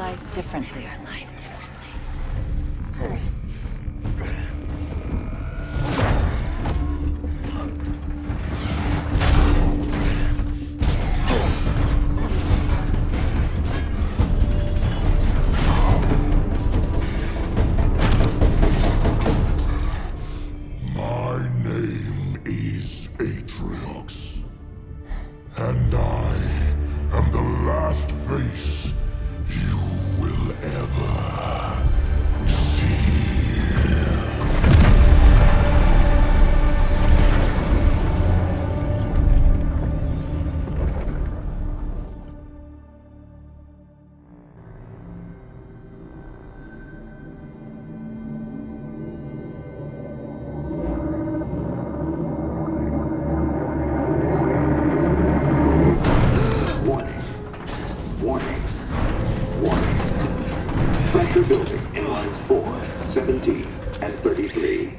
life differently. And I am the last face you will ever see. Pressure building in lines 4, 17, and 33.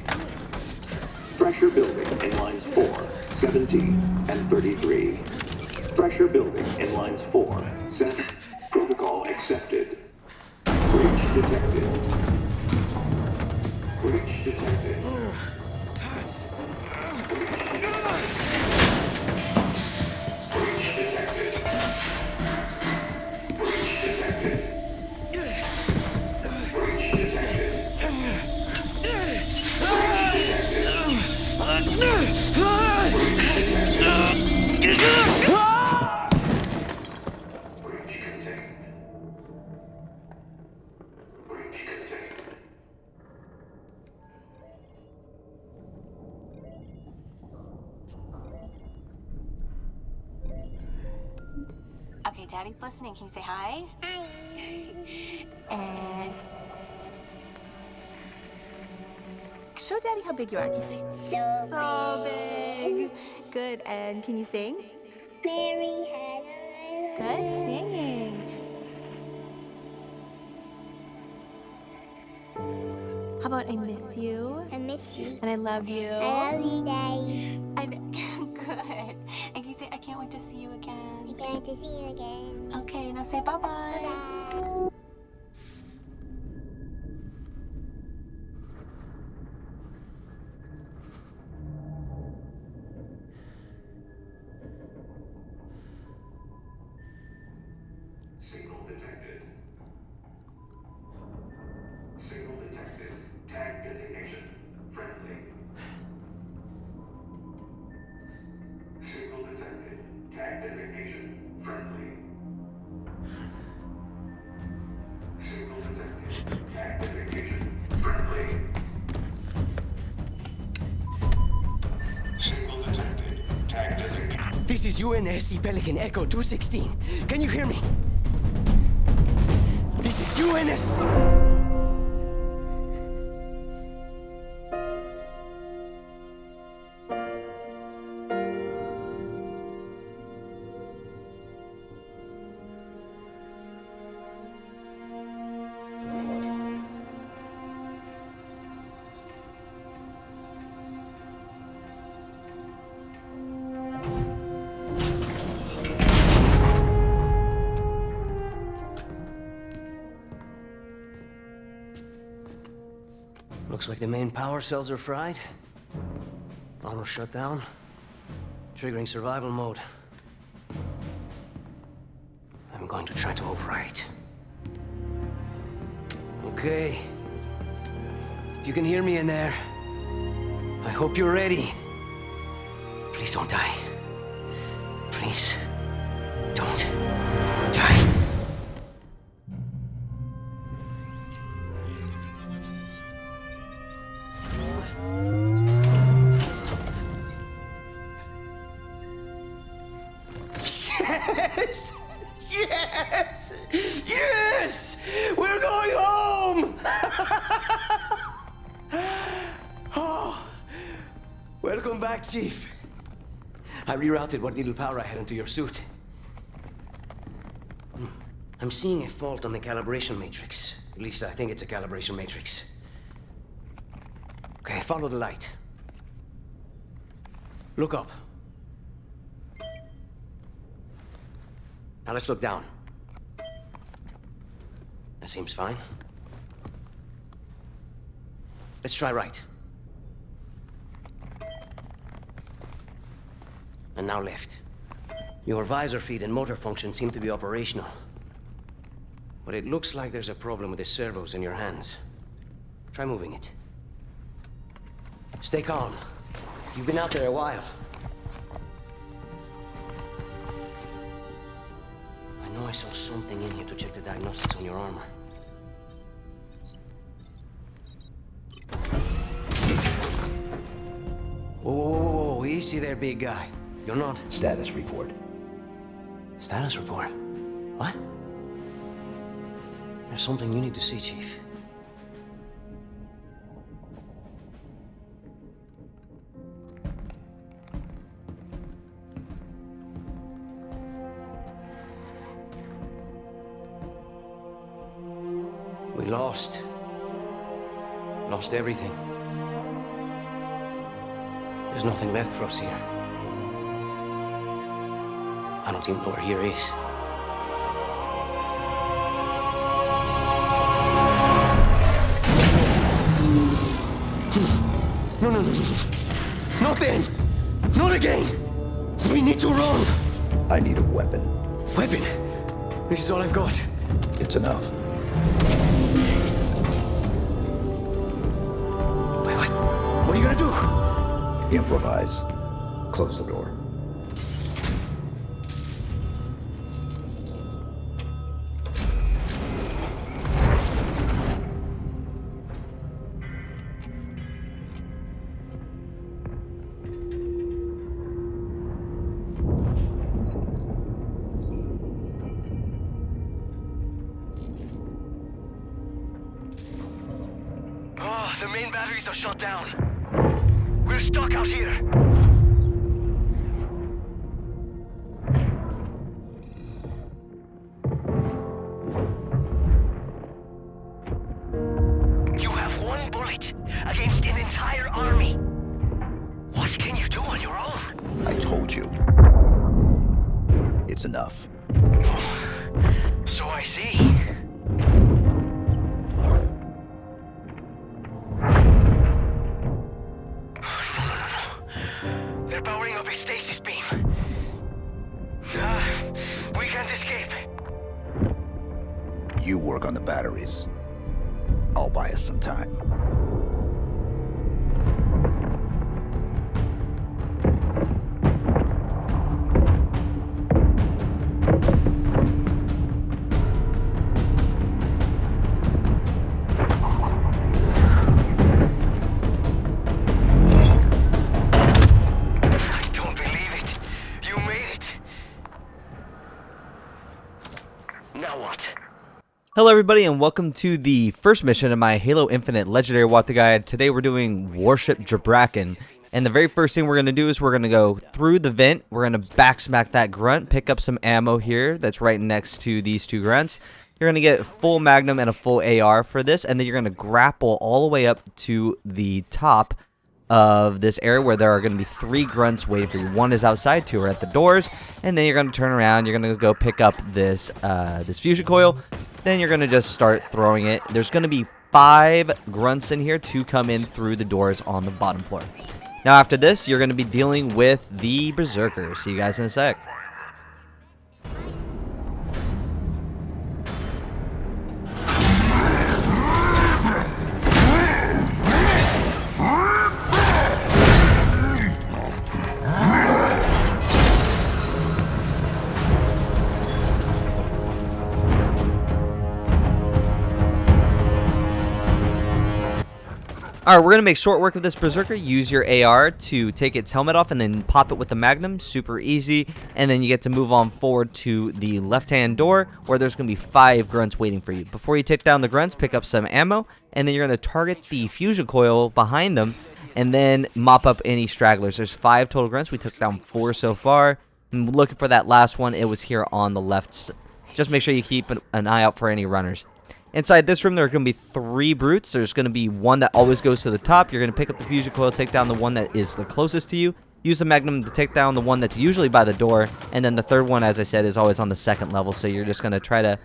Pressure building in lines 4, 17, and 33. Pressure building in lines 4, 7. Protocol accepted. Breach detected. Breach detected. Okay, Daddy's listening. Can you say hi? Hi. And show Daddy how big you are. Can you say So big? Good. And can you sing? Mary had a Good singing. How about I miss you? I miss you. And I love you. I love you, Daddy. And good. And can you say I can't wait to see you I again? can't wait to see you again. Okay, now say bye-bye. Bye. Signal detected. Signal detected. Tag designation. Friendly. Signal detected. Tag designation. Friendly. Signal detected. Tag designation. Friendly. Signal detected. Tag designation. This is UNSC Pelican Echo 216. Can you hear me? This is UNS. Looks like the main power cells are fried. Auto shut down. Triggering survival mode. I'm going to try to override. Okay. If you can hear me in there, I hope you're ready. Please don't die. Please don't die. Yes! Yes! Yes! We're going home! Oh, welcome back, Chief. I rerouted what little power I had into your suit. I'm seeing a fault on the calibration matrix. At least I think it's a calibration matrix. Okay, follow the light. Look up. Now let's look down. That seems fine. Let's try right. And now left. Your visor feed and motor function seem to be operational. But it looks like there's a problem with the servos in your hands. Try moving it. Stay calm. You've been out there a while. I know I saw something in here to check the diagnostics on your armor. Whoa, whoa, whoa, whoa, easy there, big guy. You're not... Status report. Status report? What? There's something you need to see, Chief. We lost. Lost everything. There's nothing left for us here. I don't even know where here is. No, no, no, no. Not then! Not again! We need to run! I need a weapon. Weapon? This is all I've got. It's enough. Wait, what? What are you gonna do? Improvise. Close the door. Oh, the main batteries are shut down. We're stuck out here. You have one bullet against an entire army. What can you do on your own? I told you. It's enough. So I see. They're powering up a stasis beam. We can't escape. You work on the batteries. I'll buy us some time. I don't believe it. You made it. Now what? Hello everybody and welcome to the first mission of my Halo Infinite Legendary Walkthrough Guide. Today we're doing Warship Gbraakon. And the very first thing we're going to do is we're going to go through the vent. We're going to backsmack that grunt, pick up some ammo here that's right next to these two grunts. You're going to get full magnum and a full AR for this, and then you're going to grapple all the way up to the top of this area where there are going to be 3 grunts waiting for you. 1 is outside, 2 are at the doors, and then you're going to turn around. You're going to go pick up this this fusion coil. Then you're going to just start throwing it. There's going to be 5 grunts in here to come in through the doors on the bottom floor. Now after this, you're going to be dealing with the Berserkers. See you guys in a sec. Alright, we're going to make short work of this Berserker. Use your AR to take its helmet off and then pop it with the Magnum. Super easy. And then you get to move on forward to the left-hand door where there's going to be 5 grunts waiting for you. Before you take down the grunts, pick up some ammo. And then you're going to target the fusion coil behind them and then mop up any stragglers. There's 5 total grunts. We took down 4 so far. I'm looking for that last one. It was here on the left. Just make sure you keep an eye out for any runners. Inside this room, there are going to be 3 brutes. There's going to be one that always goes to the top. You're going to pick up the fusion coil, take down the one that is the closest to you. Use the Magnum to take down the one that's usually by the door. And then the third one, as I said, is always on the 2nd level. So you're just going to try to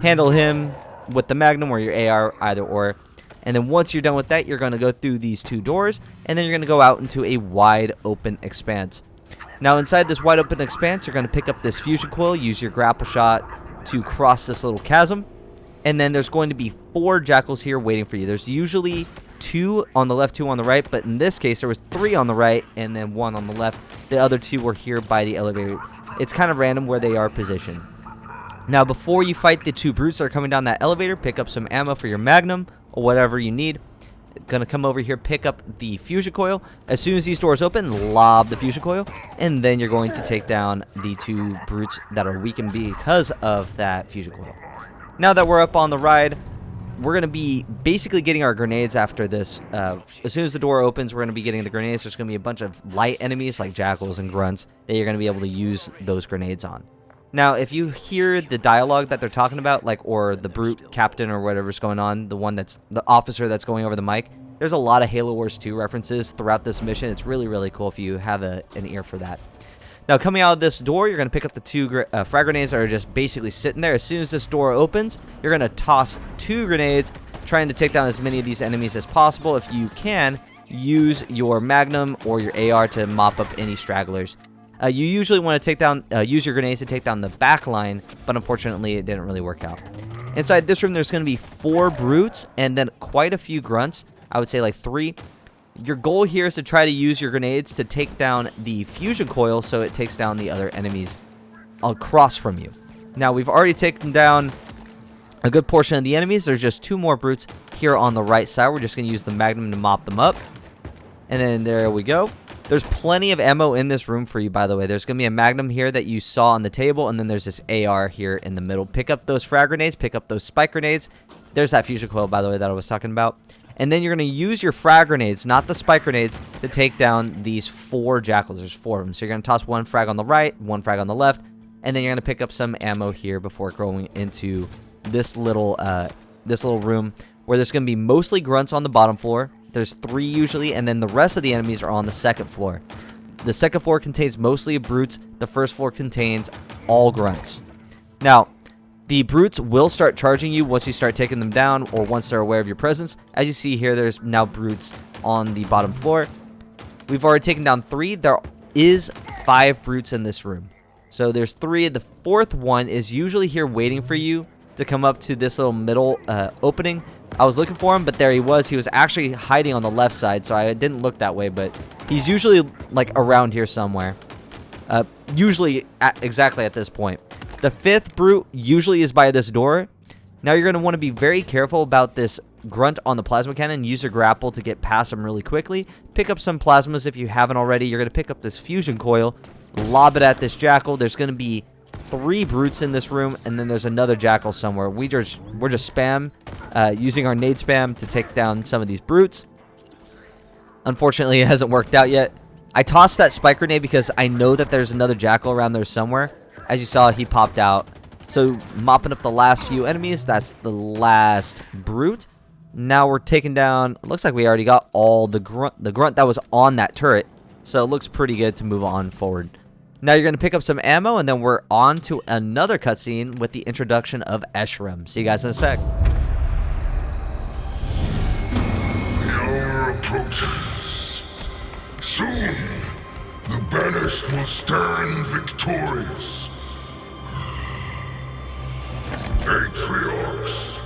handle him with the Magnum or your AR, either or. And then once you're done with that, you're going to go through these 2 doors, and then you're going to go out into a wide open expanse. Now inside this wide open expanse, you're going to pick up this fusion coil, use your grapple shot to cross this little chasm, and then there's going to be 4 jackals here waiting for you. There's usually 2 on the left, 2 on the right, but in this case there was 3 on the right and then 1 on the left. The other 2 were here by the elevator. It's kind of random where they are positioned. Now before you fight the 2 brutes that are coming down that elevator, pick up some ammo for your Magnum or whatever you need. Gonna come over here, pick up the fusion coil. As soon as these doors open, lob the fusion coil, and then you're going to take down the 2 brutes that are weakened because of that fusion coil. Now that we're up on the ride, we're going to be basically getting our grenades after this. As soon as the door opens, we're going to be getting the grenades. There's going to be a bunch of light enemies like jackals and grunts that you're going to be able to use those grenades on. Now, if you hear the dialogue that they're talking about, like, or the brute captain or whatever's going on, the one that's the officer that's going over the mic, there's a lot of Halo Wars 2 references throughout this mission. It's really, really cool if you have an ear for that. Now, coming out of this door, you're going to pick up the 2 frag grenades that are just basically sitting there. As soon as this door opens, you're going to toss 2 grenades, trying to take down as many of these enemies as possible. If you can, use your Magnum or your AR to mop up any stragglers. You usually want to take down, use your grenades to take down the back line, but unfortunately, it didn't really work out. Inside this room, there's going to be 4 brutes and then quite a few grunts. I would say like 3. Your goal here is to try to use your grenades to take down the fusion coil so it takes down the other enemies across from you. Now, we've already taken down a good portion of the enemies. There's just 2 more brutes here on the right side. We're just going to use the Magnum to mop them up. And then there we go. There's plenty of ammo in this room for you, by the way. There's going to be a Magnum here that you saw on the table, and then there's this AR here in the middle. Pick up those frag grenades. Pick up those spike grenades. There's that fusion coil, by the way, that I was talking about. And then you're going to use your frag grenades, not the spike grenades, to take down these 4 jackals. There's 4 of them. So you're going to toss 1 frag on the right, 1 frag on the left, and then you're going to pick up some ammo here before going into this little room where there's going to be mostly grunts on the bottom floor. There's 3 usually, and then the rest of the enemies are on the second floor. The second floor contains mostly brutes. The first floor contains all grunts. Now, the brutes will start charging you once you start taking them down or once they're aware of your presence. As you see here, there's now brutes on the bottom floor. We've already taken down 3. There is 5 brutes in this room. So there's 3. The 4th one is usually here waiting for you to come up to this little middle opening. I was looking for him, but there he was. He was actually hiding on the left side, so I didn't look that way, but he's usually like around here somewhere. Usually exactly at this point. The 5th brute usually is by this door. Now you're going to want to be very careful about this grunt on the plasma cannon. Use your grapple to get past him really quickly. Pick up some plasmas if you haven't already. You're going to pick up this fusion coil, lob it at this jackal. There's going to be 3 brutes in this room, and then there's another jackal somewhere. We're just spam using our nade spam to take down some of these brutes. Unfortunately, it hasn't worked out yet. I tossed that spike grenade because I know that there's another jackal around there somewhere. As you saw, he popped out. So mopping up the last few enemies. That's the last brute. Now we're taking down, looks like we already got all the grunt that was on that turret. So it looks pretty good to move on forward. Now you're going to pick up some ammo, and then we're on to another cutscene with the introduction of Eshram. See you guys in a sec. The hour approaches. Soon, the banished will stand victorious. Patriarchs,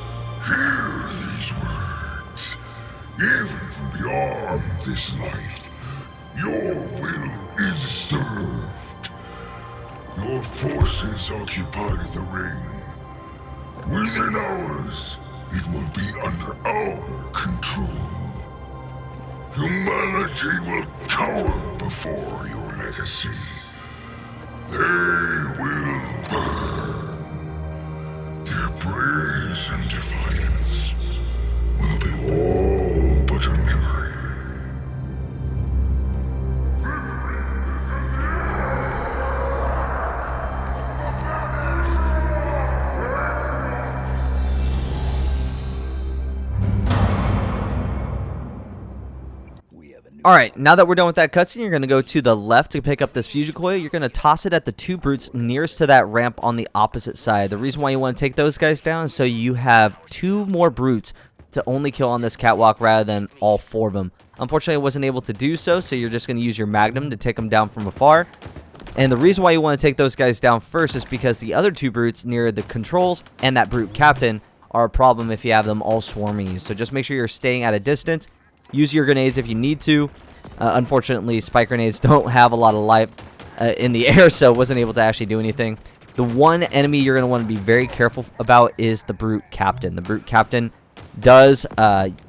hear these words. Even from beyond this life, your will is served. Your forces occupy the ring. Within hours, it will be under our control. Humanity will cower before your legacy. They will burn. Their praise and defiance will be all but a memory. We have an Alright, now that we're done with that cutscene, you're going to go to the left to pick up this fusion coil. You're going to toss it at the 2 brutes nearest to that ramp on the opposite side. The reason why you want to take those guys down is so you have 2 more brutes to only kill on this catwalk rather than all 4 of them. Unfortunately, I wasn't able to do so, so you're just going to use your magnum to take them down from afar. And the reason why you want to take those guys down first is because the other 2 brutes near the controls and that brute captain are a problem if you have them all swarming you. So just make sure you're staying at a distance. Use your grenades if you need to. Unfortunately, spike grenades don't have a lot of life in the air, so wasn't able to actually do anything. The one enemy you're going to want to be very careful about is the brute captain. The brute captain does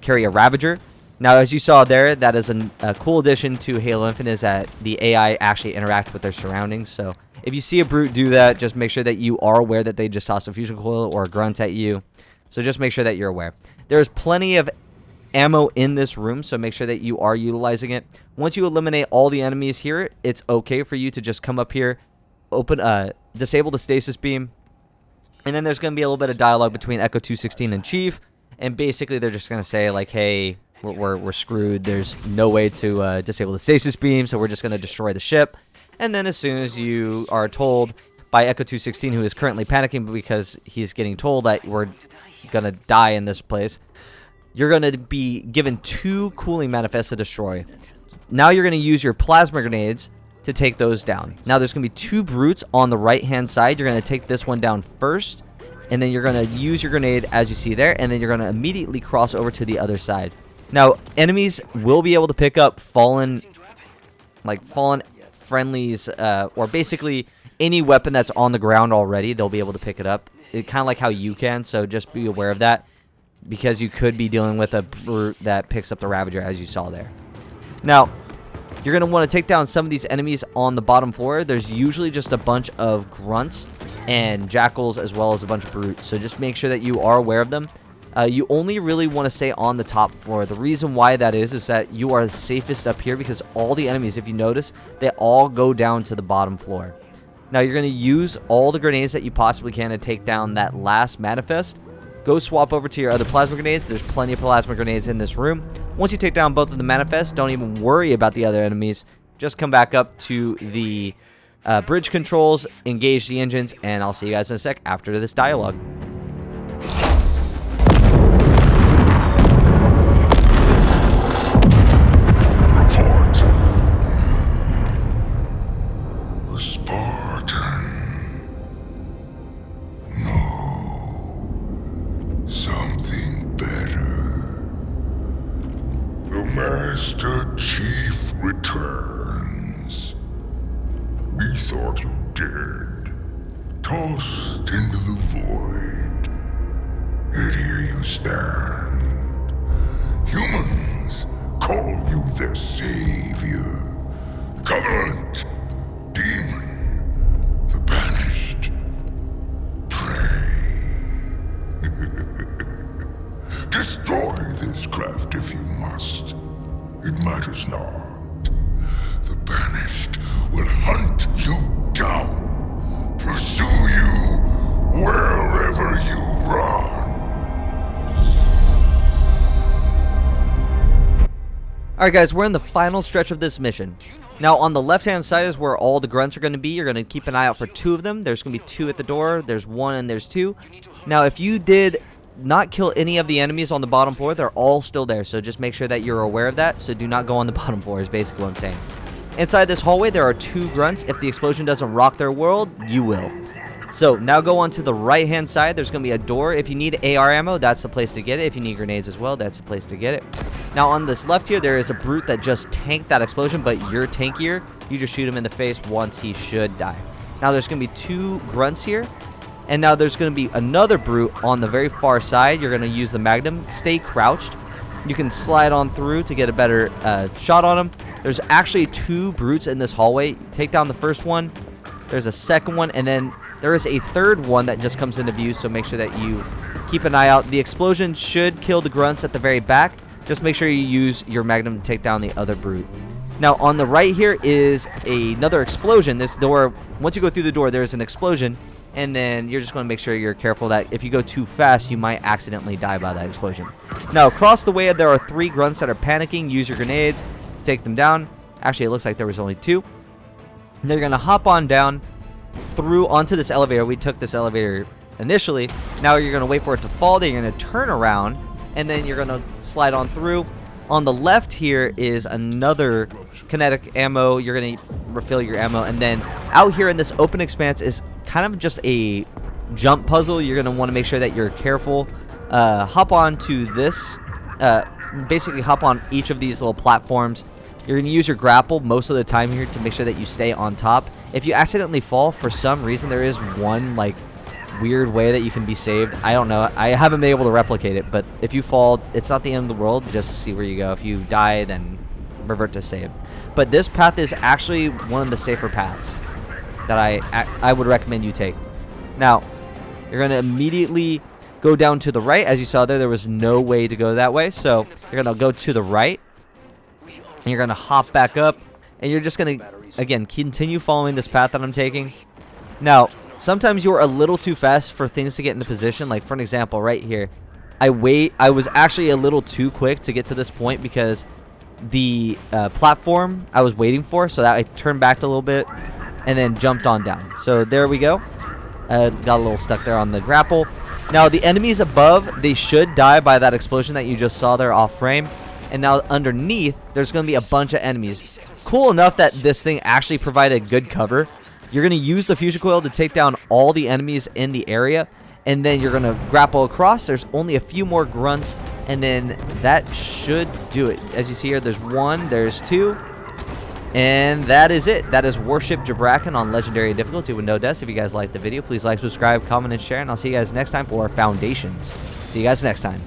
carry a Ravager. Now, as you saw there, that is a cool addition to Halo Infinite, is that the AI actually interact with their surroundings. So if you see a brute do that, just make sure that you are aware that they just tossed a fusion coil or a grunt at you. So just make sure that you're aware. There's plenty of ammo in this room, so make sure that you are utilizing it. Once you eliminate all the enemies here, it's okay for you to just come up here, disable the stasis beam, and then there's going to be a little bit of dialogue between Echo 216 and Chief, and basically they're just going to say like, hey, we're screwed. There's no way to disable the stasis beam, so we're just going to destroy the ship. And then as soon as you are told by Echo 216, who is currently panicking because he's getting told that we're going to die in this place, you're going to be given 2 cooling manifests to destroy. Now you're going to use your plasma grenades to take those down. Now there's going to be 2 brutes on the right-hand side. You're going to take this one down first, and then you're going to use your grenade as you see there, and then you're going to immediately cross over to the other side. Now, enemies will be able to pick up fallen friendlies, or basically any weapon that's on the ground already. They'll be able to pick it up. It's kind of like how you can, so just be aware of that, because you could be dealing with a brute that picks up the Ravager, as you saw there. Now, you're going to want to take down some of these enemies on the bottom floor. There's usually just a bunch of grunts and jackals as well as a bunch of brutes, so just make sure that you are aware of them. You only really want to stay on the top floor. The reason why that is that you are the safest up here, because all the enemies, if you notice, they all go down to the bottom floor. Now, you're going to use all the grenades that you possibly can to take down that last manifest. Go swap over to your other plasma grenades. There's plenty of plasma grenades in this room. Once you take down both of the manifests, don't even worry about the other enemies. Just come back up to the bridge controls, engage the engines, and I'll see you guys in a sec after this dialogue. Report. The Spartan. No. Something better. The Master Chief returns. We thought you dead, tossed into the void. Yet here you stand. Humans call you their savior. Covenant, demon, the banished, prey. Destroy this craft if you must. It matters not. The banished will hunt you down, pursue you wherever you run. Alright guys, we're in the final stretch of this mission. Now on the left hand side is where all the grunts are going to be. You're going to keep an eye out for 2 of them. There's going to be 2 at the door. There's 1 and there's 2. Now if you did not kill any of the enemies on the bottom floor, they're all still there. So just make sure that you're aware of that. So do not go on the bottom floor is basically what I'm saying. Inside this hallway there are 2 grunts. If the explosion doesn't rock their world, you will. So now go on to the right hand side. There's going to be a door. If you need AR ammo, that's the place to get it. If you need grenades as well, that's the place to get it. Now on this left here, there is a brute that just tanked that explosion, but you're tankier. You just shoot him in the face once, he should die. Now there's going to be 2 grunts here. And now there's going to be another brute on the very far side. You're going to use the magnum. Stay crouched. You can slide on through to get a better shot on him. There's actually 2 brutes in this hallway. Take down the first one. There's a second one, and then there is a third one that just comes into view, so make sure that you keep an eye out. The explosion should kill the grunts at the very back. Just make sure you use your magnum to take down the other brute. Now, on the right here is another explosion. This door, once you go through the door, there's an explosion, and then you're just going to make sure you're careful that if you go too fast, you might accidentally die by that explosion. Now, across the way, there are 3 grunts that are panicking. Use your grenades. take them down. Actually, it looks like there was only 2. And they're going to hop on down through onto this elevator. We took this elevator initially. Now you're going to wait for it to fall. Then you're going to turn around, and then you're going to slide on through. On the left here is another kinetic ammo. You're going to refill your ammo. And then out here in this open expanse is kind of just a jump puzzle. You're going to want to make sure that you're careful. Hop on to this. Basically hop on each of these little platforms. You're going to use your grapple most of the time here to make sure that you stay on top. If you accidentally fall, for some reason, there is one like weird way that you can be saved. I don't know. I haven't been able to replicate it, but if you fall, it's not the end of the world. Just see where you go. If you die, then revert to save. But this path is actually one of the safer paths that I would recommend you take. Now, you're going to immediately go down to the right. As you saw there was no way to go that way. So you're going to go to the right. And you're going to hop back up. And you're just going to, again, continue following this path that I'm taking. Now, sometimes you're a little too fast for things to get into position. Like, for an example, right here. I was actually a little too quick to get to this point because the platform I was waiting for. So that I turned back a little bit and then jumped on down. So there we go. Got a little stuck there on the grapple. Now, the enemies above, they should die by that explosion that you just saw there off frame. And now underneath, there's going to be a bunch of enemies. Cool enough that this thing actually provided good cover. You're going to use the fusion coil to take down all the enemies in the area. And then you're going to grapple across. There's only a few more grunts. And then that should do it. As you see here, there's 1, there's 2. And that is it. That is Warship Gbraakon on Legendary difficulty with no deaths. If you guys liked the video, please like, subscribe, comment, and share. And I'll see you guys next time for Foundations. See you guys next time.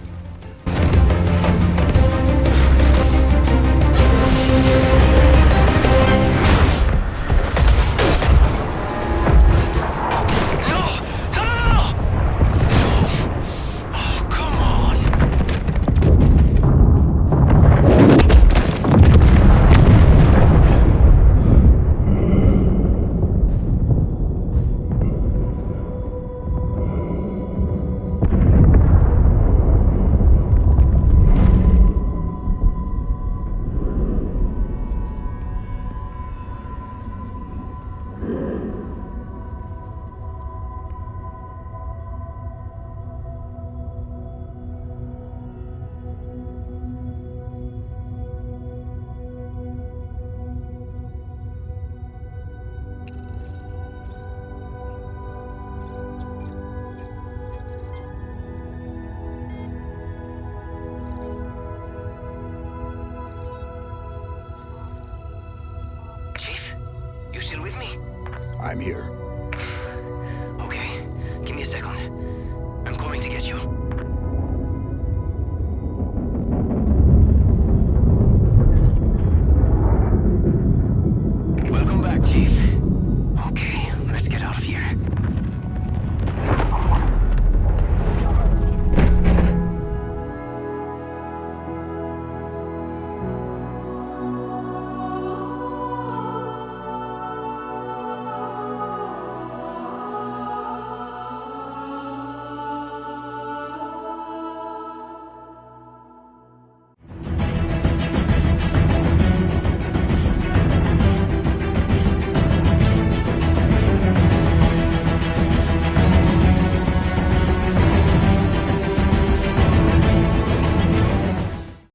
You still with me? I'm here. Okay, give me a second. I'm coming to get you.